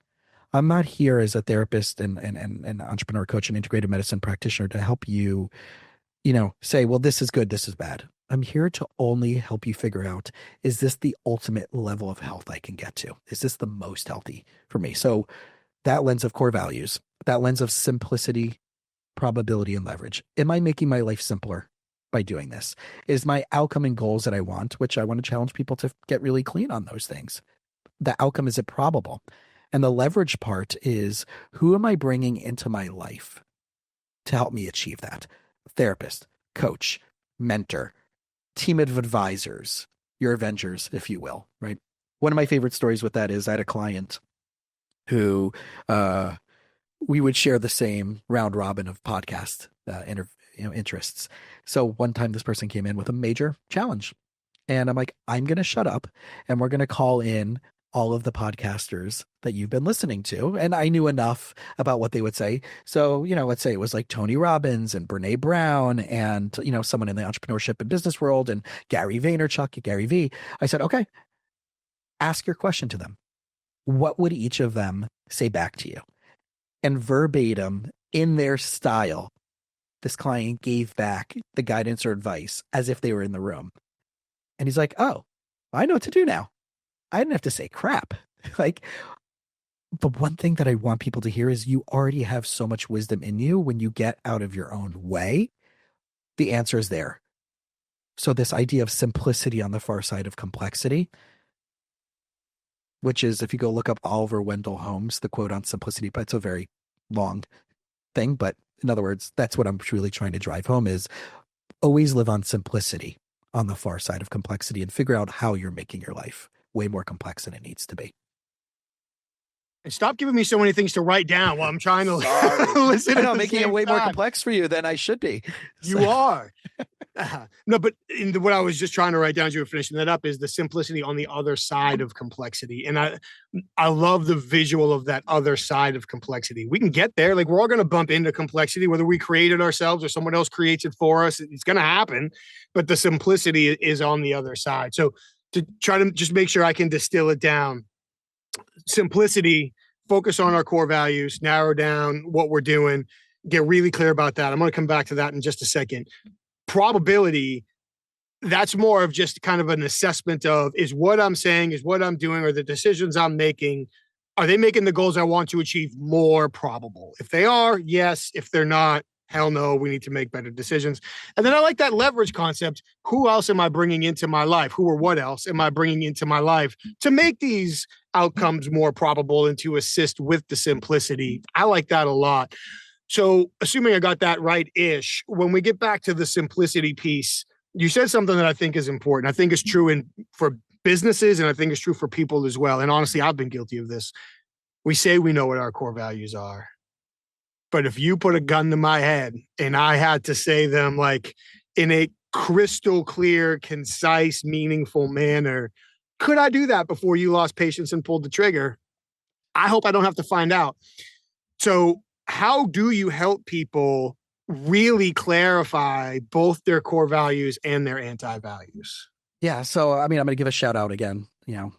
I'm not here as a therapist and entrepreneur coach and integrated medicine practitioner to help you, you know, say, well, this is good, this is bad. I'm here to only help you figure out, is this the ultimate level of health I can get to? Is this the most healthy for me? So that lens of core values, that lens of simplicity, probability, and leverage. Am I making my life simpler by doing this? Is my outcome and goals that I want, which I want to challenge people to get really clean on those things. The outcome, is it probable? And the leverage part is, who am I bringing into my life to help me achieve that? Therapist, coach, mentor, team of advisors, your Avengers, if you will, right? One of my favorite stories with that is I had a client who we would share the same round robin of podcast interests. So one time this person came in with a major challenge. And I'm like, I'm going to shut up and we're going to call in all of the podcasters that you've been listening to. And I knew enough about what they would say. So, you know, let's say it was like Tony Robbins and Brene Brown and, you know, someone in the entrepreneurship and business world and Gary Vaynerchuk, Gary V. I said, okay, ask your question to them. What would each of them say back to you? And verbatim in their style, this client gave back the guidance or advice as if they were in the room. And he's like, oh, I know what to do now. I didn't have to say crap. Like, but one thing that I want people to hear is you already have so much wisdom in you. When you get out of your own way, the answer is there. So this idea of simplicity on the far side of complexity, which is, if you go look up Oliver Wendell Holmes, the quote on simplicity, but it's a very long thing. But in other words, that's what I'm really trying to drive home is always live on simplicity on the far side of complexity and figure out how you're making your life way more complex than it needs to be. And stop giving me so many things to write down while I'm trying to listen. I know, making it way more complex for you than I should be. You are. No, but what I was just trying to write down as you were finishing that up is the simplicity on the other side of complexity. And I love the visual of that other side of complexity. We can get there. Like, we're all going to bump into complexity, whether we create it ourselves or someone else creates it for us. It's going to happen. But the simplicity is on the other side. So to try to just make sure I can distill it down, simplicity, focus on our core values, narrow down what we're doing, get really clear about that. I'm going to come back to that in just a second. Probability, that's more of just kind of an assessment of, is what I'm saying, is what I'm doing, or the decisions I'm making, are they making the goals I want to achieve more probable? If they are, yes. If they're not, hell no, we need to make better decisions. And then I like that leverage concept. Who else am I bringing into my life? Who or what else am I bringing into my life to make these outcomes more probable and to assist with the simplicity? I like that a lot. So assuming I got that right-ish, when we get back to the simplicity piece, you said something that I think is important. I think it's true for businesses, and I think it's true for people as well. And honestly, I've been guilty of this. We say we know what our core values are. But if you put a gun to my head and I had to say them like in a crystal clear, concise, meaningful manner, could I do that before you lost patience and pulled the trigger? I hope I don't have to find out. So how do you help people really clarify both their core values and their anti-values? Yeah. So, I mean, I'm going to give a shout out again,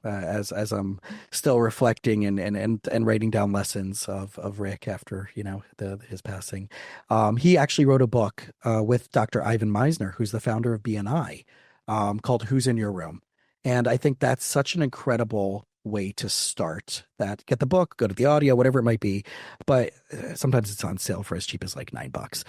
as I'm still reflecting and writing down lessons of Rick after, his passing. He actually wrote a book with Dr. Ivan Meisner, who's the founder of BNI, called Who's in Your Room? And I think that's such an incredible way to start that. Get the book, go to the audio, whatever it might be. But sometimes it's on sale for as cheap as like $9.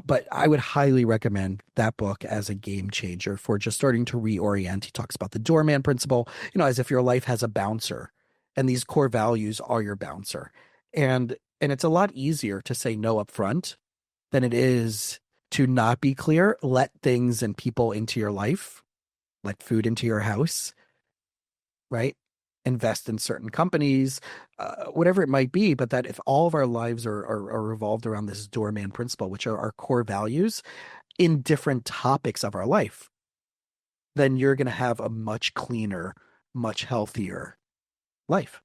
But I would highly recommend that book as a game changer for just starting to reorient. He talks about the doorman principle, as if your life has a bouncer and these core values are your bouncer. And it's a lot easier to say no up front than it is to not be clear, let things and people into your life, let food into your house, right? Invest in certain companies, whatever it might be, but that if all of our lives are revolved around this doorman principle, which are our core values in different topics of our life, then you're going to have a much cleaner, much healthier life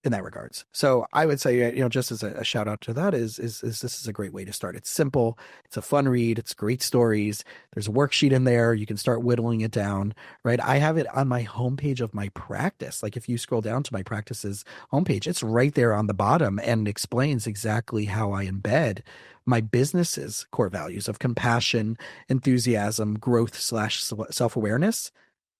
in that regards. So I would say, just as a shout out to that is this is a great way to start. It's simple. It's a fun read. It's great stories. There's a worksheet in there. You can start whittling it down, right? I have it on my homepage of my practice. Like if you scroll down to my practice's homepage, it's right there on the bottom and explains exactly how I embed my business's core values of compassion, enthusiasm, growth / self-awareness,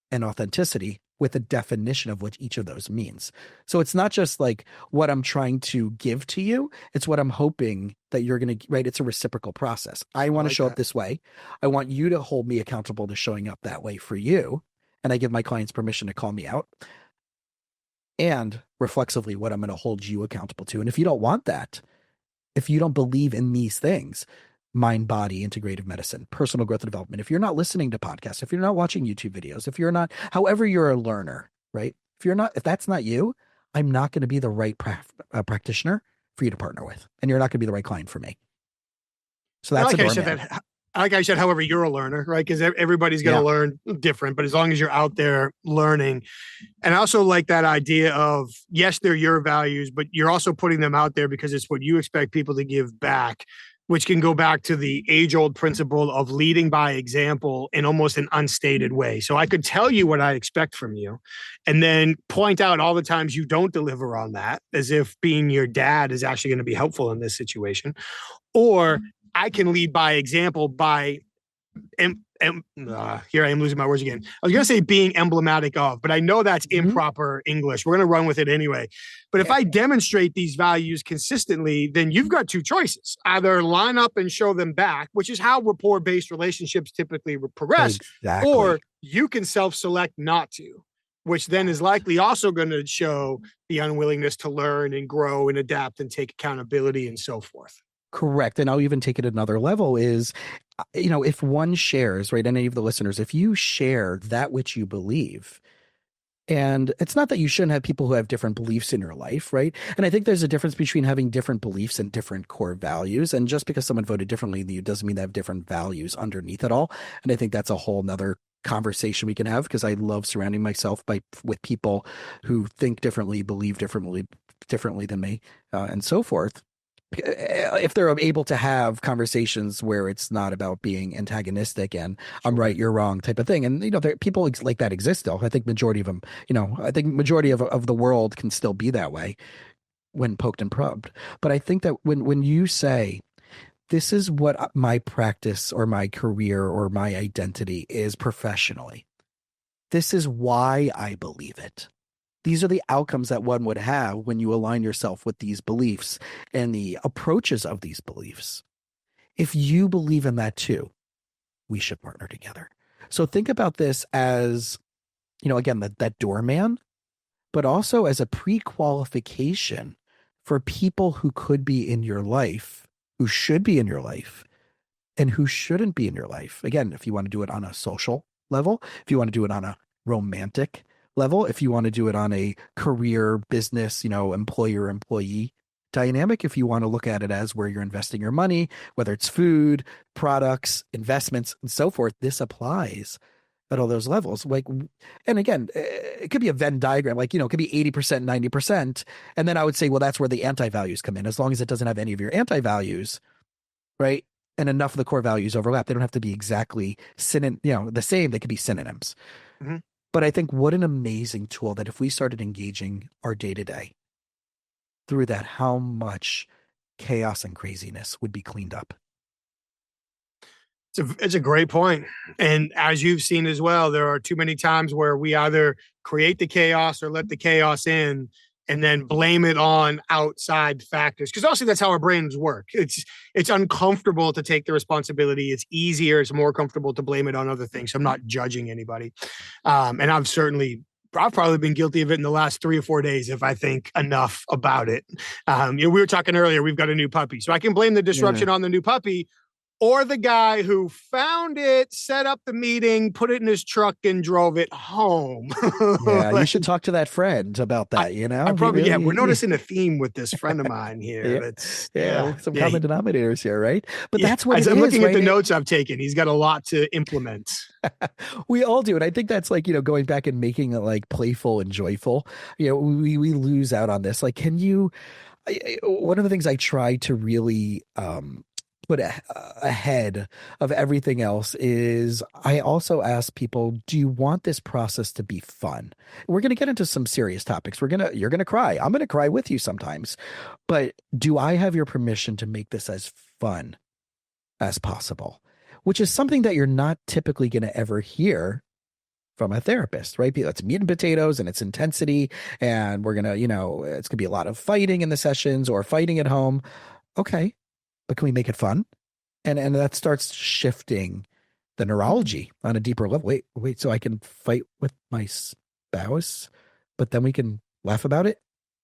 and authenticity, with a definition of what each of those means. So it's not just like what I'm trying to give to you. It's what I'm hoping that you're going to, right? It's a reciprocal process. I want to show up this way. I want you to hold me accountable to showing up that way for you. And I give my clients permission to call me out. And reflexively, what I'm going to hold you accountable to. And if you don't want that, if you don't believe in these things, mind, body, integrative medicine, personal growth and development, if you're not listening to podcasts, if you're not watching YouTube videos, if you're not, however you're a learner, right? If that's not you, I'm not going to be the right practitioner for you to partner with. And you're not going to be the right client for me. So that's a doorman. Like I said, however, you're a learner, right? Because everybody's going to learn different, but as long as you're out there learning. And I also like that idea of, yes, they're your values, but you're also putting them out there because it's what you expect people to give back, which can go back to the age-old principle of leading by example in almost an unstated way. So I could tell you what I expect from you and then point out all the times you don't deliver on that, as if being your dad is actually going to be helpful in this situation. Or I can lead by example by here I am losing my words again. I was going to say being emblematic of, but I know that's improper English. We're going to run with it anyway. But if I demonstrate these values consistently, then you've got two choices. Either line up and show them back, which is how rapport-based relationships typically progress, or you can self-select not to, which then is likely also going to show the unwillingness to learn and grow and adapt and take accountability and so forth. Correct. And I'll even take it another level is, if one shares, right, any of the listeners, if you share that which you believe, and it's not that you shouldn't have people who have different beliefs in your life, right? And I think there's a difference between having different beliefs and different core values. And just because someone voted differently than you doesn't mean they have different values underneath it all. And I think that's a whole nother conversation we can have, because I love surrounding myself with people who think differently, believe differently than me, and so forth. If they're able to have conversations where it's not about being antagonistic and I'm right, you're wrong type of thing. And, people like that exist still. I think majority of them, I think majority of the world can still be that way when poked and probed. But I think that when you say, this is what my practice or my career or my identity is professionally, this is why I believe it. These are the outcomes that one would have when you align yourself with these beliefs and the approaches of these beliefs. If you believe in that too, we should partner together. So think about this as, again, that doorman, but also as a pre-qualification for people who could be in your life, who should be in your life, and who shouldn't be in your life. Again, if you want to do it on a social level, if you want to do it on a romantic level, if you want to do it on a career, business, employer-employee dynamic, if you want to look at it as where you're investing your money, whether it's food, products, investments, and so forth, this applies at all those levels. And again, it could be a Venn diagram, it could be 80%, 90%. And then I would say, well, that's where the anti-values come in. As long as it doesn't have any of your anti-values, right? And enough of the core values overlap. They don't have to be exactly the same. They could be synonyms. Mm-hmm. But I think what an amazing tool that if we started engaging our day to day through that, how much chaos and craziness would be cleaned up. It's a great point. And as you've seen as well, there are too many times where we either create the chaos or let the chaos in and then blame it on outside factors. Because also that's how our brains work. It's uncomfortable to take the responsibility. It's easier, it's more comfortable to blame it on other things. So I'm not judging anybody. And I've probably been guilty of it in the last 3 or 4 days if I think enough about it. We were talking earlier, we've got a new puppy. So I can blame the disruption on the new puppy, or the guy who found it, set up the meeting, put it in his truck, and drove it home. Yeah, you should talk to that friend about that, I probably, we're noticing a theme with this friend of mine here. Some common denominators here, right? But that's what I'm looking at the notes I've taken. He's got a lot to implement. We all do. And I think that's like, going back and making it like playful and joyful. We lose out on this. Like, one of the things I try to really, put ahead of everything else is I also ask people, do you want this process to be fun? We're going to get into some serious topics. You're going to cry. I'm going to cry with you sometimes, but do I have your permission to make this as fun as possible? Which is something that you're not typically going to ever hear from a therapist, right? It's meat and potatoes and it's intensity. And we're going to, it's going to be a lot of fighting in the sessions or fighting at home. Okay. But can we make it fun? And that starts shifting the neurology on a deeper level. Wait, so I can fight with my spouse, but then we can laugh about it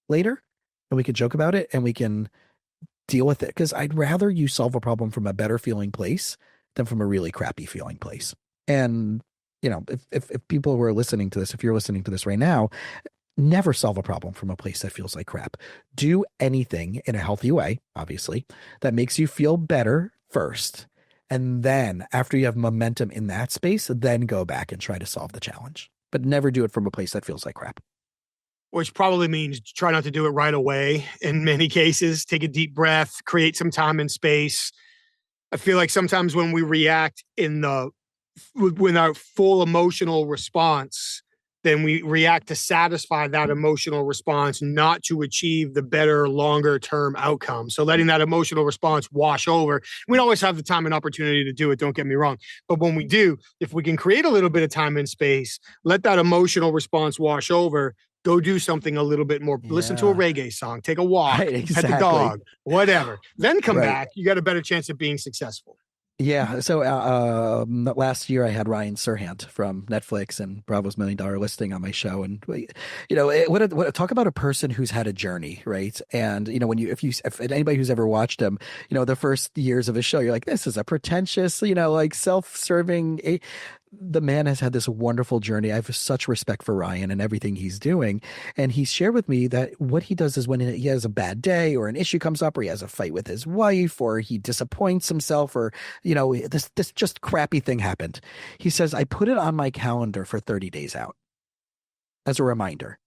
later and we can joke about it and we can deal with it. Because I'd rather you solve a problem from a better feeling place than from a really crappy feeling place. And, if people who are listening to this, if you're listening to this right now, never solve a problem from a place that feels like crap. Do anything in a healthy way, obviously, that makes you feel better first. And then after you have momentum in that space, then go back and try to solve the challenge. But never do it from a place that feels like crap. Which probably means try not to do it right away. In many cases, take a deep breath, create some time and space. I feel like sometimes when we react in our full emotional response, then we react to satisfy that emotional response, not to achieve the better, longer term outcome. So letting that emotional response wash over. We don't always have the time and opportunity to do it, don't get me wrong. But when we do, if we can create a little bit of time and space, let that emotional response wash over, go do something a little bit more, listen to a reggae song, take a walk, pet the dog, whatever. Then come back, you got a better chance of being successful. Yeah. So last year I had Ryan Serhant from Netflix and Bravo's $1 Million Listing on my show, and talk about a person who's had a journey, right? And if anybody who's ever watched him, the first years of his show, you're like, this is a pretentious, like self-serving. The man has had this wonderful journey. I have such respect for Ryan and everything he's doing. And he's shared with me that what he does is when he has a bad day or an issue comes up or he has a fight with his wife or he disappoints himself or, this just crappy thing happened. He says, I put it on my calendar for 30 days out as a reminder.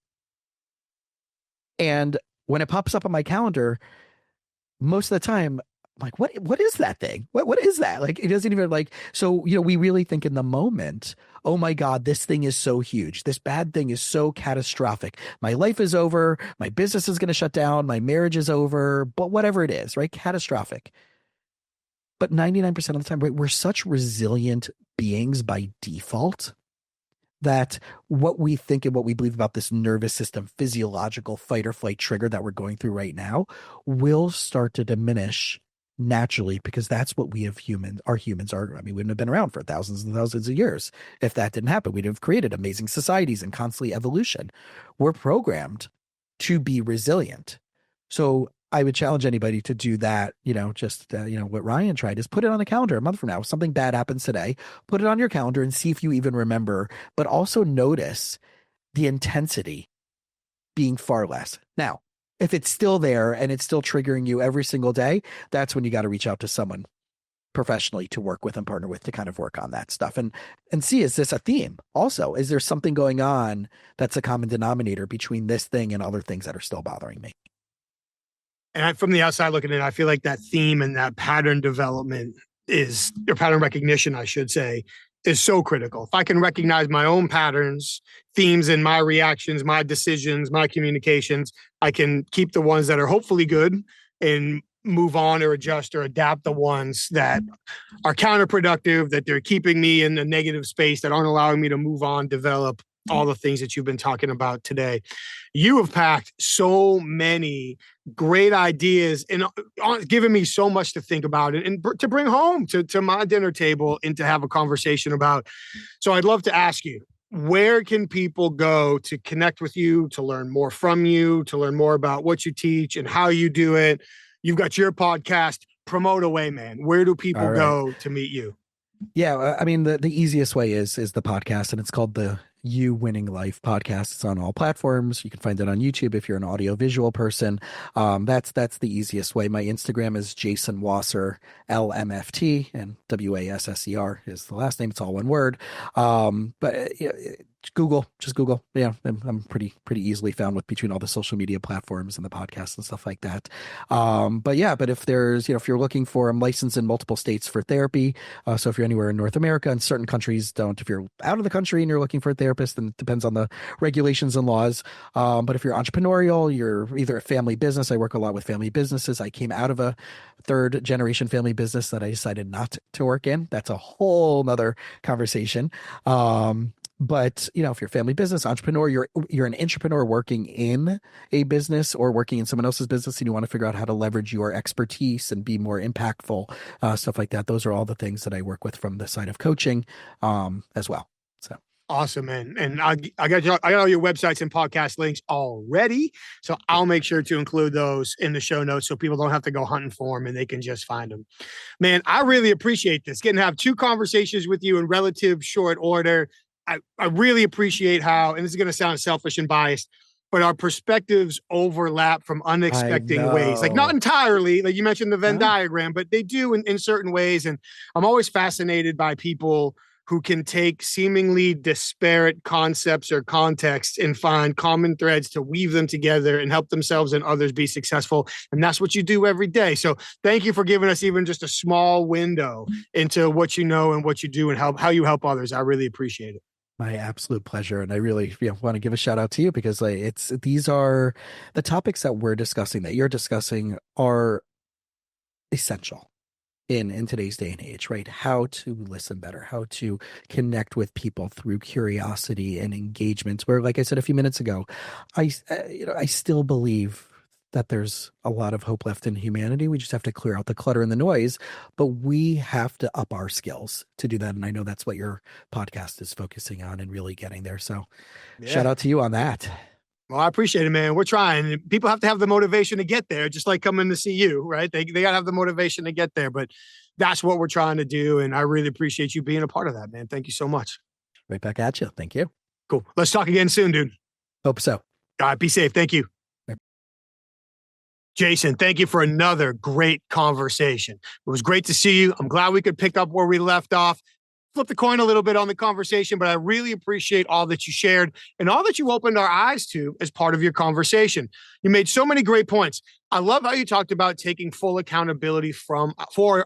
And when it pops up on my calendar, most of the time, I'm like, what is that thing? What is that? Like, it doesn't even so, we really think in the moment, oh my God, this thing is so huge. This bad thing is so catastrophic. My life is over. My business is going to shut down. My marriage is over, but whatever it is, right? Catastrophic. But 99% of the time, right, we're such resilient beings by default that what we think and what we believe about this nervous system, physiological fight or flight trigger that we're going through right now will start to diminish naturally, because that's what our humans are. I mean, we wouldn't have been around for thousands and thousands of years if that didn't happen. We'd have created amazing societies and constantly evolution. We're programmed to be resilient. So I would challenge anybody to do that. What Ryan tried is put it on the calendar a month from now. If something bad happens today, put it on your calendar and see if you even remember, but also notice the intensity being far less. Now, if it's still there and it's still triggering you every single day, that's when you got to reach out to someone professionally to work with and partner with to kind of work on that stuff and see, is this a theme? Also, is there something going on that's a common denominator between this thing and other things that are still bothering me? And from the outside looking in, I feel like that theme and that pattern development or pattern recognition, I should say, is so critical. If I can recognize my own patterns, themes in my reactions, my decisions, my communications, I can keep the ones that are hopefully good and move on or adjust or adapt the ones that are counterproductive, that they're keeping me in a negative space, that aren't allowing me to move on, develop, all the things that you've been talking about today. You have packed so many great ideas and given me so much to think about and to bring home to my dinner table and to have a conversation about. So I'd love to ask you, where can people go to connect with you, to learn more from you, to learn more about what you teach and how you do it? You've got your podcast. Promote away, man. Where do people go to meet you? Yeah, I mean, the easiest way is the podcast, and it's called the You Winning Life podcast. It's on all platforms. You can find it on YouTube if you're an audio-visual person. That's the easiest way. My Instagram is Jason Wasser, LMFT, and WASSER is the last name. It's all one word. But just Google. Yeah, I'm pretty easily found with between all the social media platforms and the podcasts and stuff like that. But if there's, if you're looking for, I'm licensed in multiple states for therapy. So if you're anywhere in North America, and certain countries don't. If you're out of the country and you're looking for a therapist, then it depends on the regulations and laws. But if you're entrepreneurial, you're either a family business. I work a lot with family businesses. I came out of a third generation family business that I decided not to work in. That's a whole nother conversation. But if you're a family business entrepreneur, you're an entrepreneur working in a business or working in someone else's business, and you want to figure out how to leverage your expertise and be more impactful, stuff like that. Those are all the things that I work with from the side of coaching, as well. So. Awesome, man. And I got all your websites and podcast links already. So I'll make sure to include those in the show notes so people don't have to go hunting for them and they can just find them. Man, I really appreciate this. Getting to have two conversations with you in relative short order. I really appreciate how, and this is going to sound selfish and biased, but our perspectives overlap from unexpected ways. Like not entirely, like you mentioned the Venn diagram, but they do in certain ways. And I'm always fascinated by people who can take seemingly disparate concepts or contexts and find common threads to weave them together and help themselves and others be successful. And that's what you do every day. So thank you for giving us even just a small window into what you know and what you do and how you help others. I really appreciate it. My absolute pleasure. And I really want to give a shout out to you because these are the topics that we're discussing, that you're discussing, are essential in today's day and age, right? How to listen better, how to connect with people through curiosity and engagement. Where, like I said a few minutes ago, I still believe that there's a lot of hope left in humanity. We just have to clear out the clutter and the noise, but we have to up our skills to do that. And I know that's what your podcast is focusing on and really getting there. So shout out to you on that. Well, I appreciate it, man. We're trying. People have to have the motivation to get there, just like coming to see you, right? They got to have the motivation to get there, but that's what we're trying to do. And I really appreciate you being a part of that, man. Thank you so much. Right back at you. Thank you. Cool. Let's talk again soon, dude. Hope so. All right. Be safe. Thank you. Jason, thank you for another great conversation. It was great to see you. I'm glad we could pick up where we left off. Flip the coin a little bit on the conversation, but I really appreciate all that you shared and all that you opened our eyes to as part of your conversation. You made so many great points. I love how you talked about taking full accountability for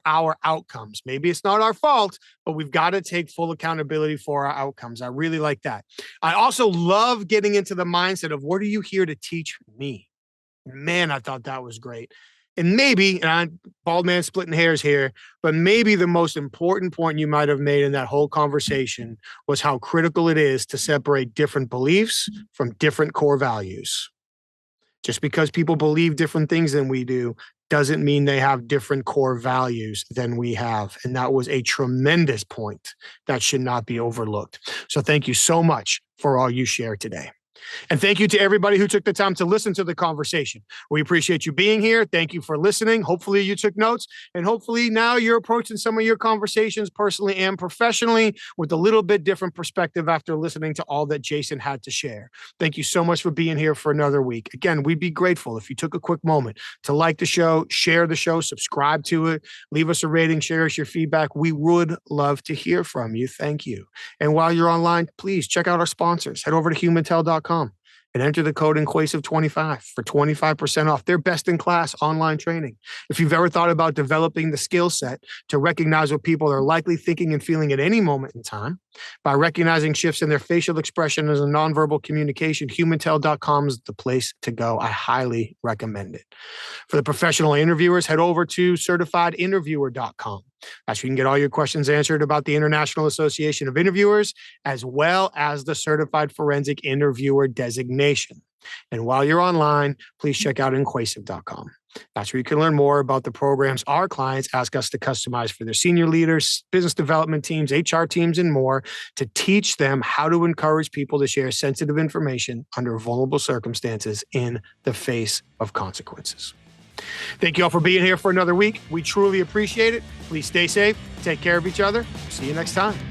our outcomes. Maybe it's not our fault, but we've got to take full accountability for our outcomes. I really like that. I also love getting into the mindset of, what are you here to teach me? Man, I thought that was great. And maybe, and I'm bald man splitting hairs here, but maybe the most important point you might have made in that whole conversation was how critical it is to separate different beliefs from different core values. Just because people believe different things than we do doesn't mean they have different core values than we have. And that was a tremendous point that should not be overlooked. So thank you so much for all you shared today. And thank you to everybody who took the time to listen to the conversation. We appreciate you being here. Thank you for listening. Hopefully you took notes, and hopefully now you're approaching some of your conversations personally and professionally with a little bit different perspective after listening to all that Jason had to share. Thank you so much for being here for another week. Again, we'd be grateful if you took a quick moment to like the show, share the show, subscribe to it, leave us a rating, share us your feedback. We would love to hear from you. Thank you. And while you're online, please check out our sponsors. Head over to humantel.com. and enter the code Inquasive25 for 25% off their best-in-class online training. If you've ever thought about developing the skill set to recognize what people are likely thinking and feeling at any moment in time, by recognizing shifts in their facial expression as a nonverbal communication, humantel.com is the place to go. I highly recommend it. For the professional interviewers, head over to certifiedinterviewer.com. That's where you can get all your questions answered about the International Association of Interviewers, as well as the Certified Forensic Interviewer designation. And while you're online, please check out Inquasive.com. That's where you can learn more about the programs our clients ask us to customize for their senior leaders, business development teams, HR teams, and more, to teach them how to encourage people to share sensitive information under vulnerable circumstances in the face of consequences. Thank you all for being here for another week. We truly appreciate it. Please stay safe, take care of each other. See you next time.